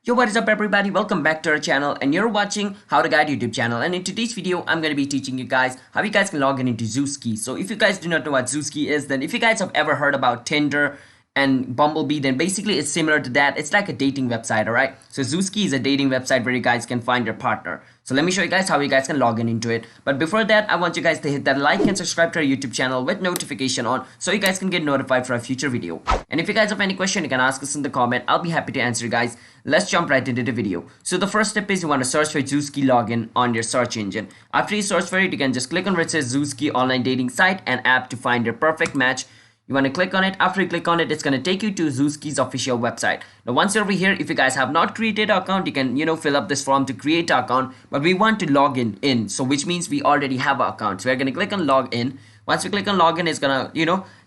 Yo, what is up everybody? Welcome back to our channel and you're watching How to Guide YouTube channel, and in today's video I'm going to be teaching you guys how you guys can log in into Zoosk. So if you guys do not know what Zoosk is, then if you guys have ever heard about Tinder and Bumblebee, then basically it's similar to that. It's like a dating website, alright? So Zoosk is a dating website where you guys can find your partner. So let me show you guys how you guys can log in into it. But before that, I want you guys to hit that like and subscribe to our YouTube channel with notification on so you guys can get notified for a future video. And if you guys have any question, you can ask us in the comment. I'll be happy to answer you guys. Let's jump right into the video. So the first step is you want to search for Zoosk login on your search engine. After you search for it, you can just click on where it says Zoosk online dating site and app to find your perfect match. You want to click on it. After you click on it, it's going to take you to Zoosk's official website. Now once you're over here, if you guys have not created an account, you can fill up this form to create an account, but we want to log in, so which means we already have an account. So we're going to click on log in. Once we click on login, it's gonna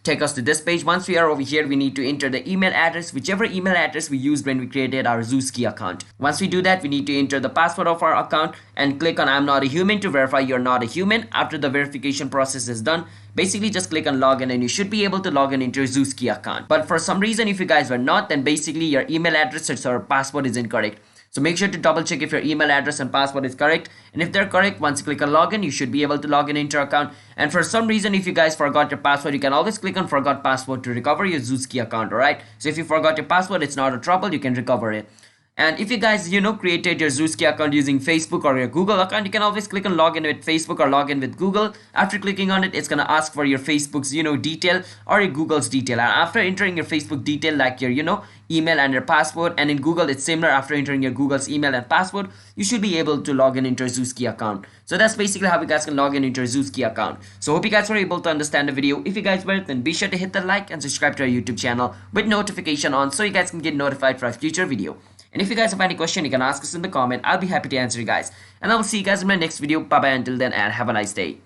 take us to this page. Once we are over here, we need to enter the email address, whichever email address we used when we created our Zoosk account. Once we do that, we need to enter the password of our account and click on I'm not a human to verify you're not a human. After the verification process is done, basically just click on login and you should be able to log in into your Zoosk account. But for some reason, if you guys were not, then basically your email address or password is incorrect. So make sure to double check if your email address and password is correct. And if they're correct, once you click on login, you should be able to log in into your account. And for some reason, if you guys forgot your password, you can always click on forgot password to recover your Zoosk account, alright? So if you forgot your password, it's not a trouble, you can recover it. And if you guys, created your Zoosk account using Facebook or your Google account, you can always click on login with Facebook or login with Google. After clicking on it, it's going to ask for your Facebook's, detail or your Google's detail. And after entering your Facebook detail, like your, email and your password, and in Google, it's similar. After entering your Google's email and password, you should be able to log in into your Zoosk account. So that's basically how you guys can log in into your Zoosk account. So hope you guys were able to understand the video. If you guys were, then be sure to hit the like and subscribe to our YouTube channel with notification on so you guys can get notified for a future video. And if you guys have any question, you can ask us in the comment. I'll be happy to answer you guys. And I will see you guys in my next video. Bye bye until then, and have a nice day.